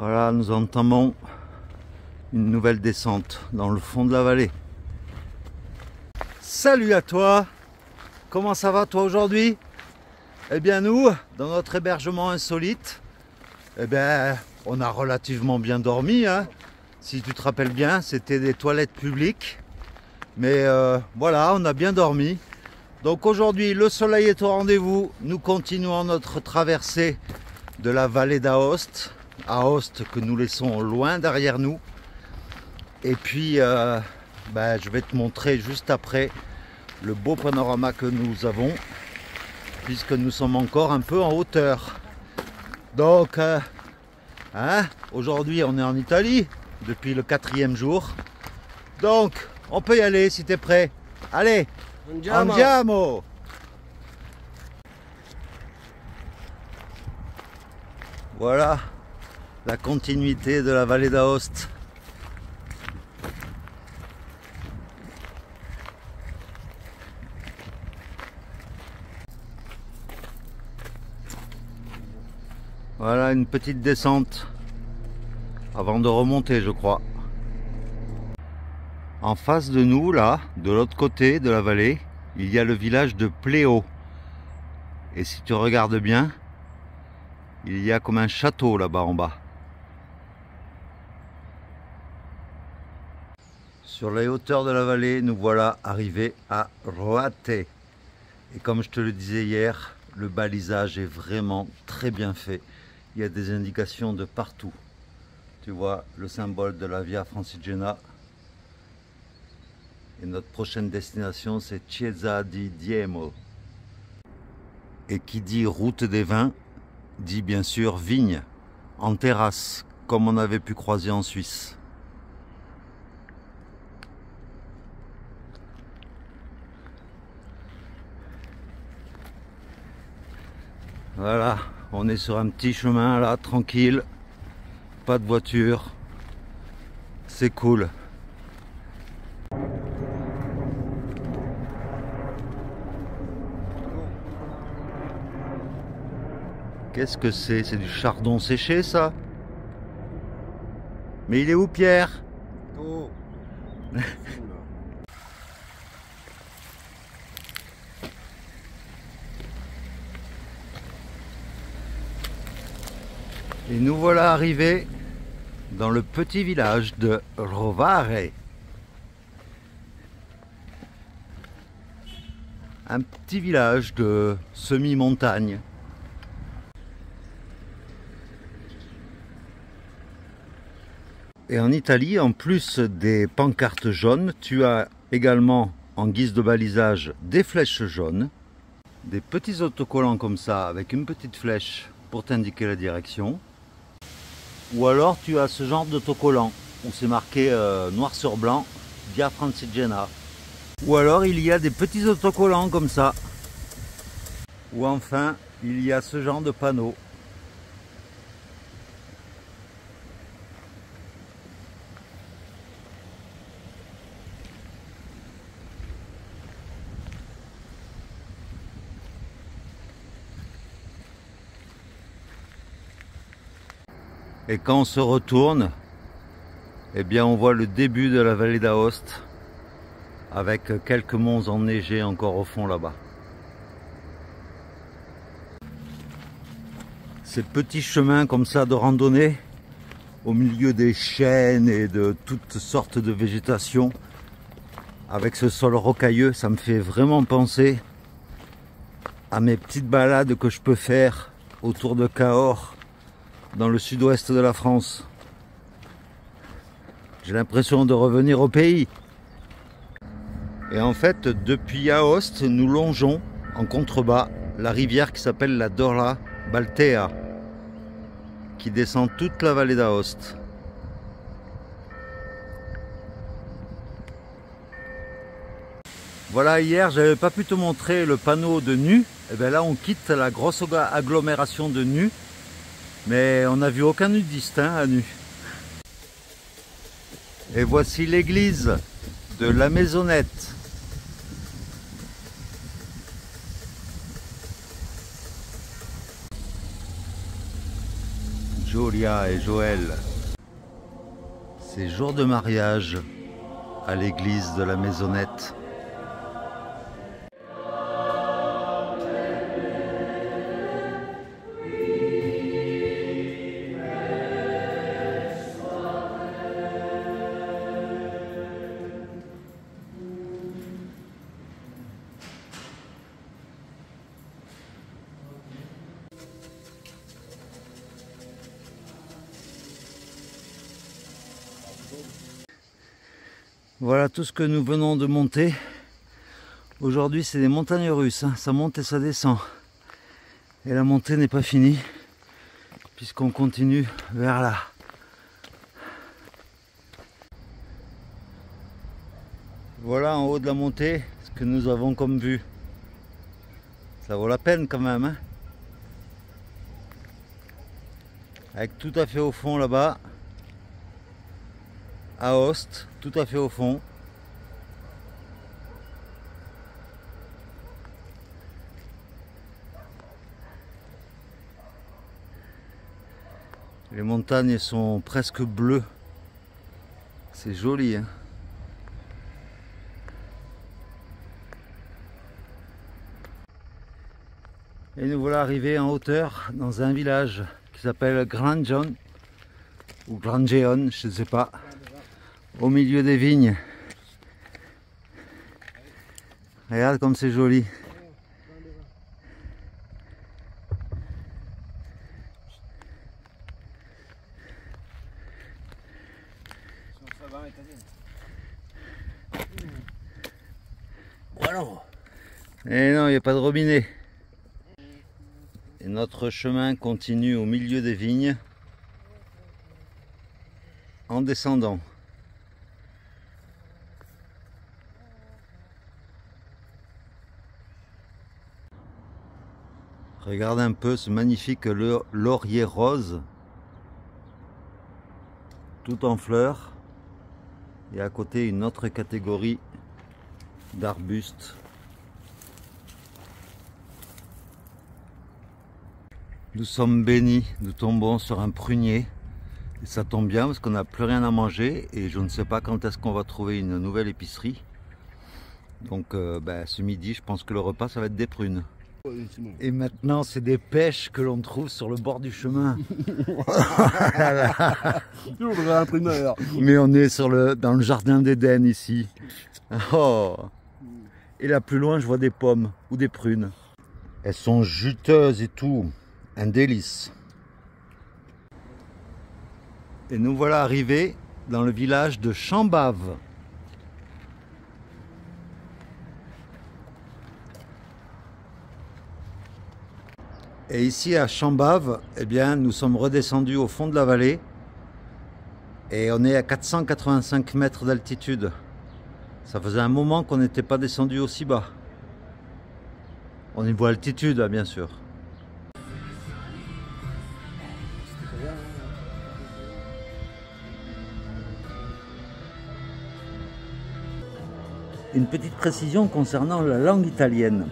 Voilà, nous entamons une nouvelle descente dans le fond de la vallée. Salut à toi! Comment ça va toi aujourd'hui? Eh bien nous, dans notre hébergement insolite, on a relativement bien dormi, hein. Si tu te rappelles bien, c'était des toilettes publiques. Mais voilà, on a bien dormi. Donc aujourd'hui, le soleil est au rendez-vous. Nous continuons notre traversée de la vallée d'Aoste. Aoste que nous laissons loin derrière nous. Et puis, je vais te montrer juste après le beau panorama que nous avons, puisque nous sommes encore un peu en hauteur. Donc, aujourd'hui, on est en Italie depuis le 4e jour. Donc, on peut y aller si tu es prêt. Allez, andiamo! Voilà la continuité de la vallée d'Aoste. Voilà une petite descente avant de remonter, je crois. En face de nous, là, de l'autre côté de la vallée, il y a le village de Pleo. Et si tu regardes bien, il y a comme un château là-bas en bas. Sur les hauteurs de la vallée, nous voilà arrivés à Roate. Et comme je te le disais hier, le balisage est vraiment très bien fait. Il y a des indications de partout. Tu vois le symbole de la Via Francigena. Et notre prochaine destination, c'est Chiesa di Diemo. Et qui dit route des vins, dit bien sûr vigne, en terrasse, comme on avait pu croiser en Suisse. Voilà, on est sur un petit chemin là, tranquille, pas de voiture, c'est cool. Qu'est-ce que c'est? C'est du chardon séché, ça? Mais il est où, Pierre? Oh. Et nous voilà arrivés dans le petit village de Rovare. Un petit village de semi-montagne. Et en Italie, en plus des pancartes jaunes, tu as également en guise de balisage des flèches jaunes, des petits autocollants comme ça avec une petite flèche pour t'indiquer la direction. Ou alors tu as ce genre d'autocollant où c'est marqué noir sur blanc, Via Francigena. Ou alors il y a des petits autocollants comme ça. Ou enfin il y a ce genre de panneau. Et quand on se retourne, eh bien on voit le début de la vallée d'Aoste avec quelques monts enneigés encore au fond là-bas. Ces petits chemins comme ça de randonnée au milieu des chênes et de toutes sortes de végétation avec ce sol rocailleux, ça me fait vraiment penser à mes petites balades que je peux faire autour de Cahors dans le sud-ouest de la France. J'ai l'impression de revenir au pays. Et en fait, depuis Aoste, nous longeons en contrebas la rivière qui s'appelle la Dora Baltea, qui descend toute la vallée d'Aoste. Voilà, hier, j'avais pas pu te montrer le panneau de Nu. Et bien là, on quitte la grosse agglomération de Nu. Mais on n'a vu aucun nudiste à Nu. Et voici l'église de la Maisonnette. Jolia et Joël. C'est jour de mariage à l'église de la Maisonnette. Voilà tout ce que nous venons de monter. Aujourd'hui, c'est des montagnes russes, hein. Ça monte et ça descend. Et la montée n'est pas finie, puisqu'on continue vers là. Voilà en haut de la montée ce que nous avons comme vue. Ça vaut la peine quand même, hein. Avec tout à fait au fond là-bas, Aoste, tout à fait au fond. Les montagnes sont presque bleues. C'est joli, hein. Et nous voilà arrivés en hauteur dans un village qui s'appelle Granjon ou Grangeon, je ne sais pas, au milieu des vignes. Regarde comme c'est joli. Voilà. Et non, il n'y a pas de robinet. Et notre chemin continue au milieu des vignes en descendant. Regarde un peu ce magnifique laurier rose, tout en fleurs, et à côté une autre catégorie d'arbustes. Nous sommes bénis, nous tombons sur un prunier, et ça tombe bien parce qu'on n'a plus rien à manger, et je ne sais pas quand est-ce qu'on va trouver une nouvelle épicerie. Donc ce midi, je pense que le repas, ça va être des prunes. Et maintenant, c'est des pêches que l'on trouve sur le bord du chemin. Mais on est dans le jardin d'Éden ici. Oh. Et là plus loin, je vois des pommes ou des prunes. Elles sont juteuses et tout. Un délice. Et nous voilà arrivés dans le village de Chambave. Et ici à Chambave, eh bien, nous sommes redescendus au fond de la vallée et on est à 485 mètres d'altitude. Ça faisait un moment qu'on n'était pas descendu aussi bas. Au niveau altitude, bien sûr. Une petite précision concernant la langue italienne.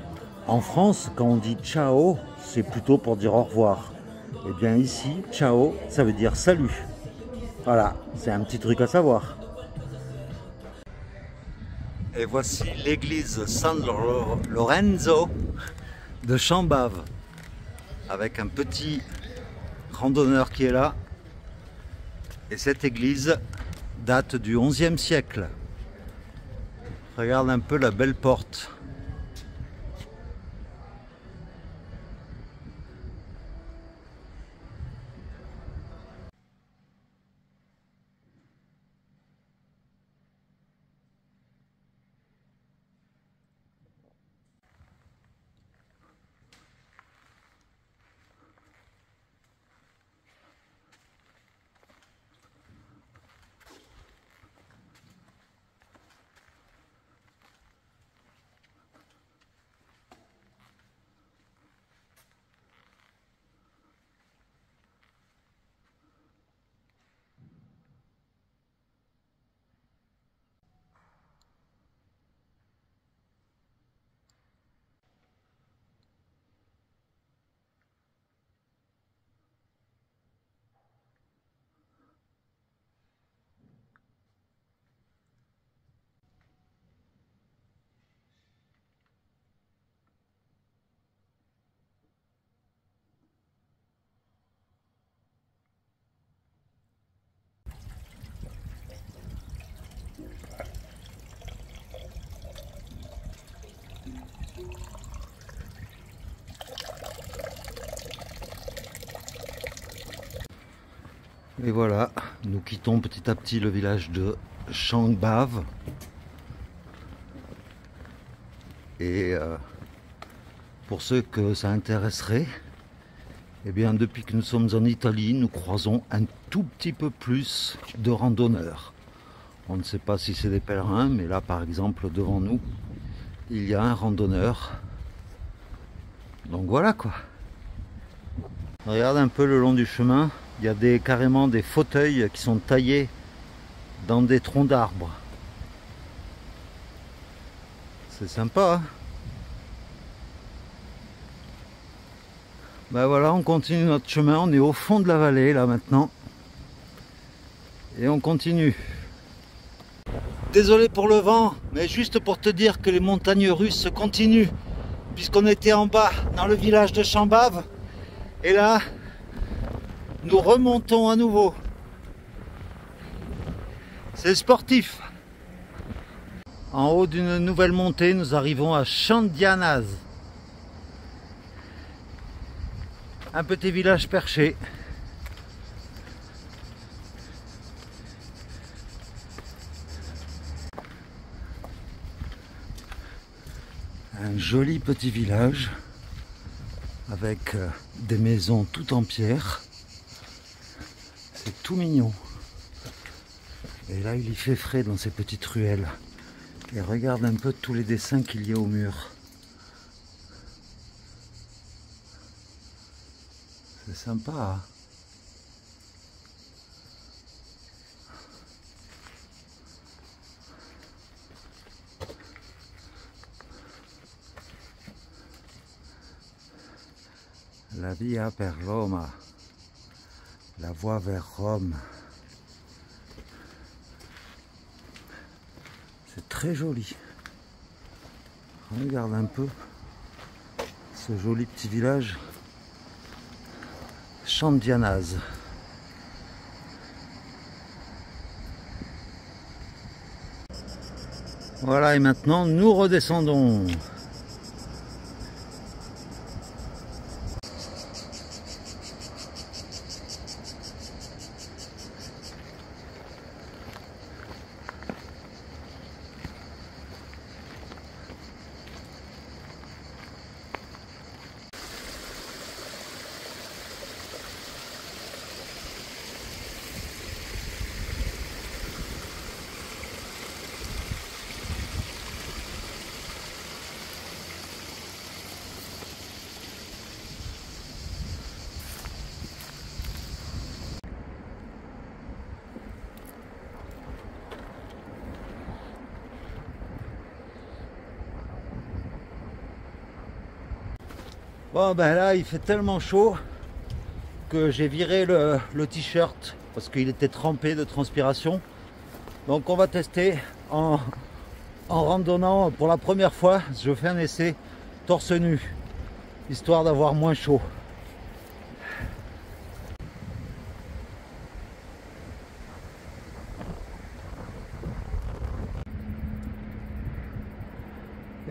En France, quand on dit ciao, c'est plutôt pour dire au revoir. Et bien ici, ciao, ça veut dire salut. Voilà, c'est un petit truc à savoir. Et voici l'église San Lorenzo de Chambave, avec un petit randonneur qui est là. Et cette église date du XIe siècle. Regarde un peu la belle porte. Et voilà, nous quittons petit à petit le village de Changbave. Et pour ceux que ça intéresserait, eh bien depuis que nous sommes en Italie, nous croisons un tout petit peu plus de randonneurs. On ne sait pas si c'est des pèlerins, mais là par exemple devant nous, il y a un randonneur. Donc voilà quoi. Regarde un peu le long du chemin, il y a carrément des fauteuils qui sont taillés dans des troncs d'arbres. C'est sympa, hein? Ben voilà, on continue notre chemin, on est au fond de la vallée là maintenant. Et on continue. Désolé pour le vent, mais juste pour te dire que les montagnes russes continuent. Puisqu'on était en bas dans le village de Changbave. Et là, nous remontons à nouveau. C'est sportif. En haut d'une nouvelle montée, nous arrivons à Chandianaz. Un petit village perché. Un joli petit village avec des maisons toutes en pierre. C'est tout mignon. Et là, il y fait frais dans ces petites ruelles. Et regarde un peu tous les dessins qu'il y a au mur. C'est sympa, hein? La via per Roma, la voie vers Rome. C'est très joli. Regarde un peu ce joli petit village. Chandianaz. Voilà, et maintenant nous redescendons. Bon ben là il fait tellement chaud que j'ai viré le t-shirt parce qu'il était trempé de transpiration. Donc on va tester en randonnant pour la première fois. Je fais un essai torse nu, histoire d'avoir moins chaud.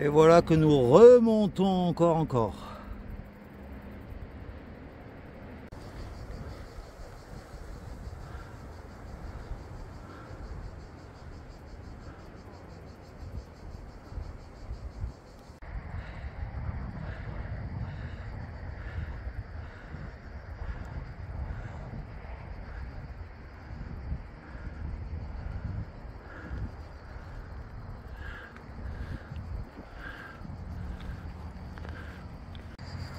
Et voilà que nous remontons encore.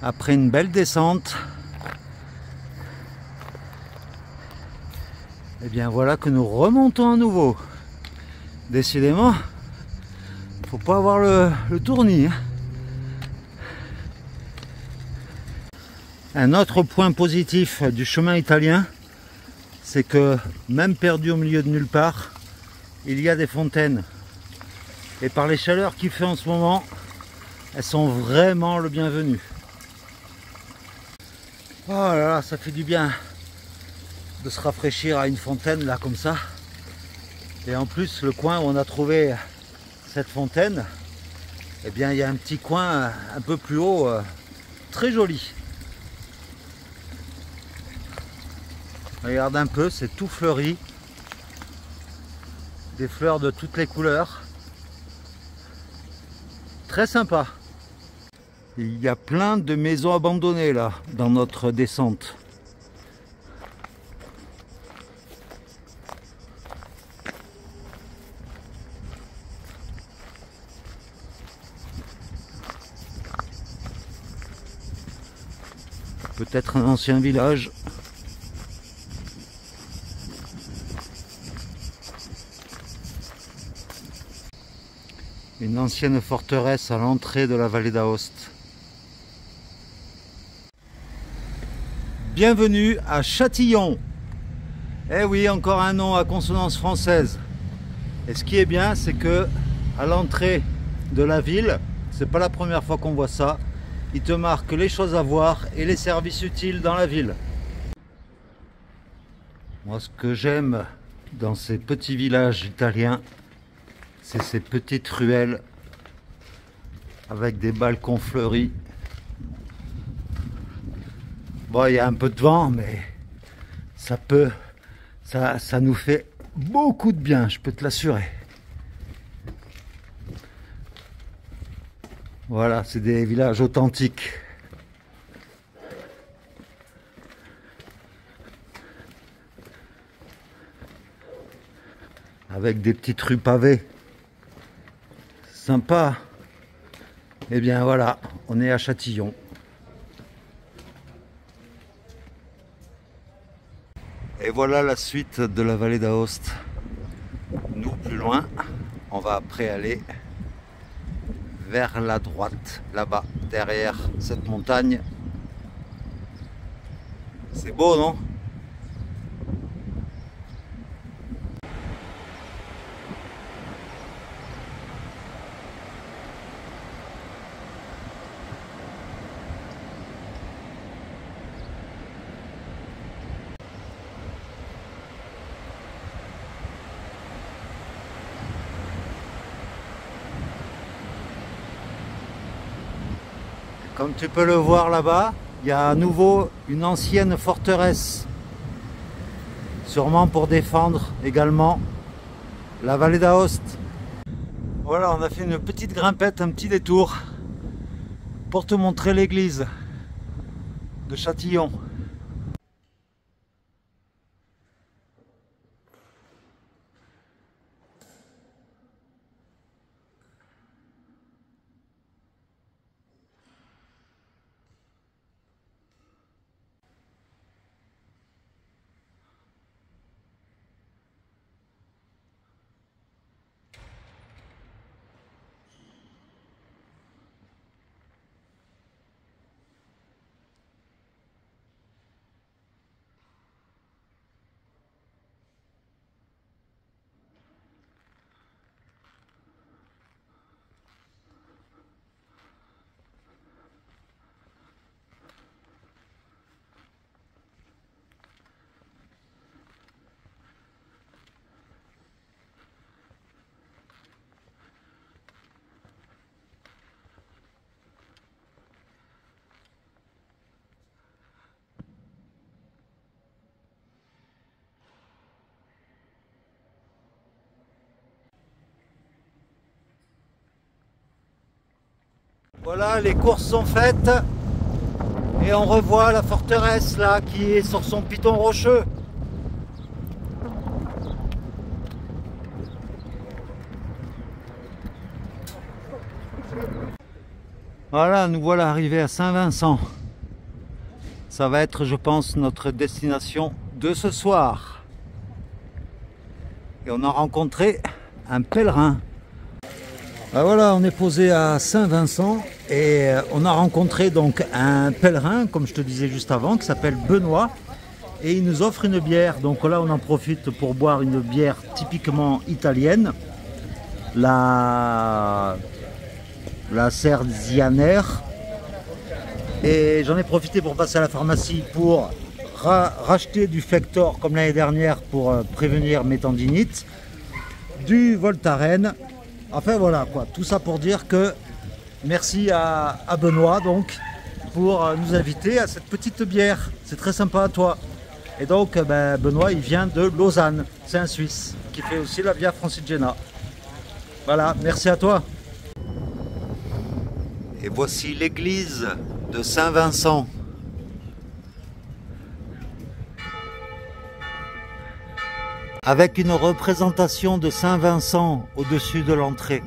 Après une belle descente, et bien voilà que nous remontons à nouveau. Décidément, faut pas avoir le tournis, hein. Un autre point positif du chemin italien, c'est que même perdu au milieu de nulle part, il y a des fontaines. Et par les chaleurs qu'il fait en ce moment, elles sont vraiment le bienvenu. Oh là là, ça fait du bien de se rafraîchir à une fontaine là comme ça. Et en plus, le coin où on a trouvé cette fontaine, eh bien il y a un petit coin un peu plus haut, très joli. Regarde un peu, c'est tout fleuri. Des fleurs de toutes les couleurs. Très sympa. Il y a plein de maisons abandonnées là, dans notre descente. Peut-être un ancien village. Une ancienne forteresse à l'entrée de la vallée d'Aoste. Bienvenue à Châtillon. Eh oui, encore un nom à consonance française. Et ce qui est bien, c'est que à l'entrée de la ville, c'est pas la première fois qu'on voit ça, il te marque les choses à voir et les services utiles dans la ville. Moi, ce que j'aime dans ces petits villages italiens, c'est ces petites ruelles avec des balcons fleuris. Bon, il y a un peu de vent, mais ça nous fait beaucoup de bien, je peux te l'assurer. Voilà, c'est des villages authentiques. Avec des petites rues pavées. Sympa. Eh bien voilà, on est à Châtillon. Et voilà la suite de la vallée d'Aoste. Nous, plus loin, on va après aller vers la droite, là-bas, derrière cette montagne. C'est beau, non? Comme tu peux le voir là-bas, il y a à nouveau une ancienne forteresse. Sûrement pour défendre également la vallée d'Aoste. Voilà, on a fait une petite grimpette, un petit détour pour te montrer l'église de Châtillon. Voilà, les courses sont faites et on revoit la forteresse là qui est sur son piton rocheux. Voilà, nous voilà arrivés à Saint-Vincent. Ça va être, je pense, notre destination de ce soir. Et on a rencontré un pèlerin. Ben voilà, on est posé à Saint-Vincent et on a rencontré donc un pèlerin, comme je te disais juste avant, qui s'appelle Benoît. Et il nous offre une bière. Donc là, on en profite pour boire une bière typiquement italienne. La Serzianer. Et j'en ai profité pour passer à la pharmacie pour racheter du Flector comme l'année dernière pour prévenir mes tendinites, du Voltaren. Enfin voilà quoi, tout ça pour dire que merci à Benoît donc pour nous inviter à cette petite bière. C'est très sympa à toi. Et donc Benoît il vient de Lausanne, c'est un Suisse qui fait aussi la Via Francigena. Voilà, merci à toi. Et voici l'église de Saint-Vincent. Avec une représentation de Saint-Vincent au-dessus de l'entrée.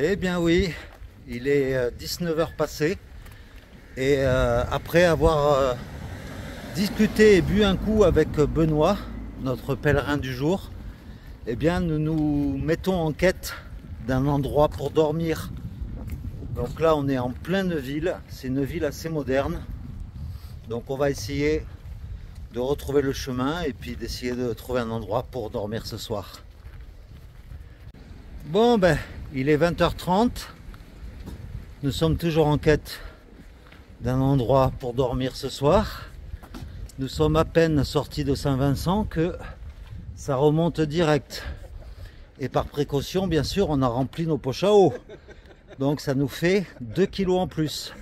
Eh bien oui, il est 19 h passé et après avoir discuté et bu un coup avec Benoît, notre pèlerin du jour, eh bien nous nous mettons en quête d'un endroit pour dormir. Donc là on est en pleine ville, c'est une ville assez moderne, donc on va essayer de retrouver le chemin et puis d'essayer de trouver un endroit pour dormir ce soir. Bon ben, il est 20 h 30, nous sommes toujours en quête d'un endroit pour dormir ce soir. Nous sommes à peine sortis de Saint-Vincent que ça remonte direct. Et par précaution, bien sûr, on a rempli nos poches à eau. Donc ça nous fait 2 kilos en plus.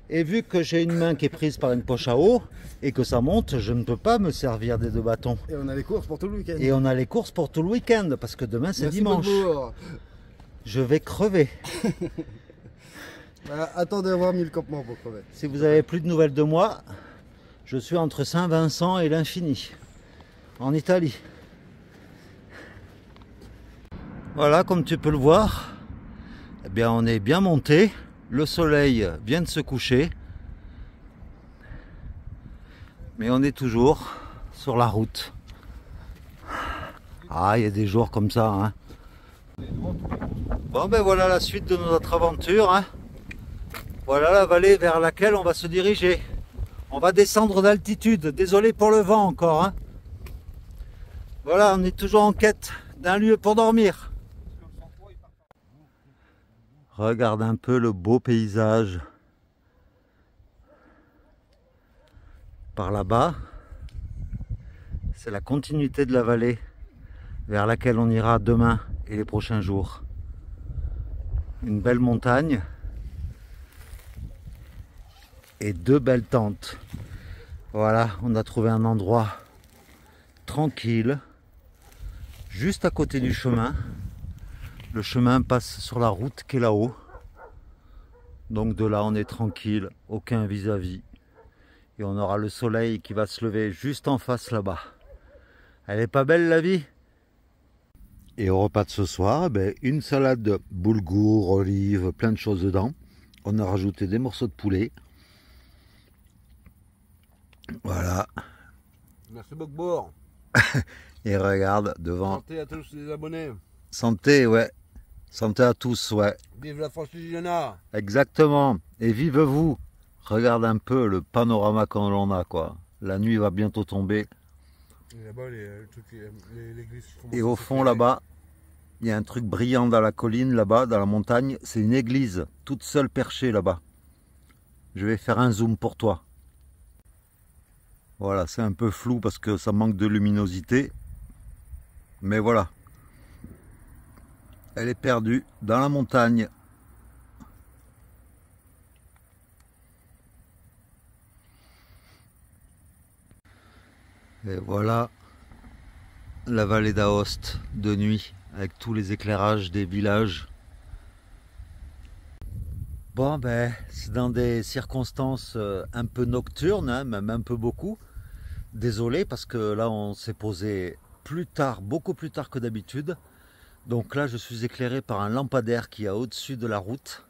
Et vu que j'ai une main qui est prise par une poche à eau et que ça monte, je ne peux pas me servir des 2 bâtons. Et on a les courses pour tout le week-end. Et on a les courses pour tout le week-end parce que demain c'est dimanche. Je vais crever. Voilà, attends d'avoir mis le campement pour crever. Si vous avez plus de nouvelles de moi, je suis entre Saint-Vincent et l'Infini, en Italie. Voilà, comme tu peux le voir, eh bien, on est bien monté. Le soleil vient de se coucher. Mais on est toujours sur la route. Ah, il y a des jours comme ça, hein. Bon, ben voilà la suite de notre aventure, hein. Voilà la vallée vers laquelle on va se diriger. On va descendre d'altitude. Désolé pour le vent encore, hein. Voilà, on est toujours en quête d'un lieu pour dormir. Regarde un peu le beau paysage. Par là-bas, c'est la continuité de la vallée vers laquelle on ira demain et les prochains jours. Une belle montagne et 2 belles tentes. Voilà, on a trouvé un endroit tranquille, juste à côté du chemin. Le chemin passe sur la route qui est là-haut. Donc de là, on est tranquille, aucun vis-à-vis. Et on aura le soleil qui va se lever juste en face là-bas. Elle est pas belle la vie? Et au repas de ce soir, une salade de boulgour, olives, plein de choses dedans. On a rajouté des morceaux de poulet. Voilà. Merci beaucoup. Et regarde devant. Santé à tous les abonnés. Santé, ouais. Santé à tous, ouais. Vive la Francigena. Exactement. Et vive vous. Regarde un peu le panorama qu'on en a, quoi. La nuit va bientôt tomber. Et là-bas, l'église. Et au fond, là-bas, il y a un truc brillant dans la colline, là-bas, dans la montagne. C'est une église, toute seule perchée, là-bas. Je vais faire un zoom pour toi. Voilà, c'est un peu flou parce que ça manque de luminosité. Mais voilà. Elle est perdue dans la montagne. Et voilà la vallée d'Aoste de nuit avec tous les éclairages des villages. Bon, ben, c'est dans des circonstances un peu nocturnes, hein, même un peu beaucoup. Désolé parce que là, on s'est posé plus tard, beaucoup plus tard que d'habitude. Donc là, je suis éclairé par un lampadaire qui est au-dessus de la route.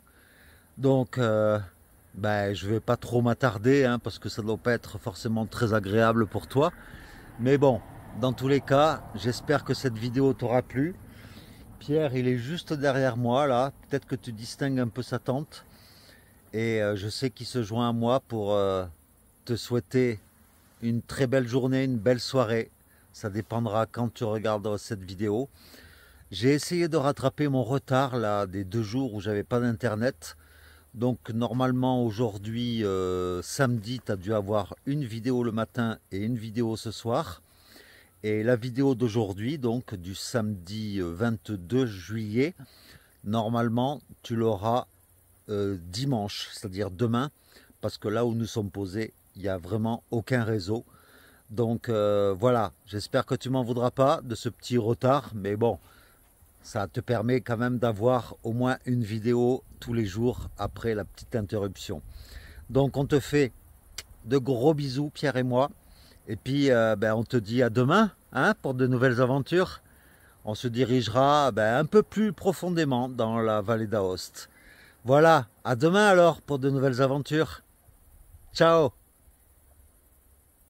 Donc, ben, je vais pas trop m'attarder hein, parce que ça ne doit pas être forcément très agréable pour toi. Mais bon, dans tous les cas, j'espère que cette vidéo t'aura plu. Pierre, il est juste derrière moi là. Peut-être que tu distingues un peu sa tente. Et je sais qu'il se joint à moi pour te souhaiter une très belle journée, une belle soirée. Ça dépendra quand tu regardes cette vidéo. J'ai essayé de rattraper mon retard là des 2 jours où j'avais pas d'internet. Donc normalement aujourd'hui samedi, tu as dû avoir une vidéo le matin et une vidéo ce soir. Et la vidéo d'aujourd'hui, donc du samedi 22 juillet, normalement tu l'auras dimanche, c'est-à-dire demain, parce que là où nous sommes posés, il n'y a vraiment aucun réseau. Donc voilà, j'espère que tu m'en voudras pas de ce petit retard, mais bon, ça te permet quand même d'avoir au moins une vidéo tous les jours après la petite interruption. Donc on te fait de gros bisous, Pierre et moi, et puis ben, on te dit à demain hein, pour de nouvelles aventures. On se dirigera ben, un peu plus profondément dans la vallée d'Aoste. Voilà, à demain alors pour de nouvelles aventures. Ciao!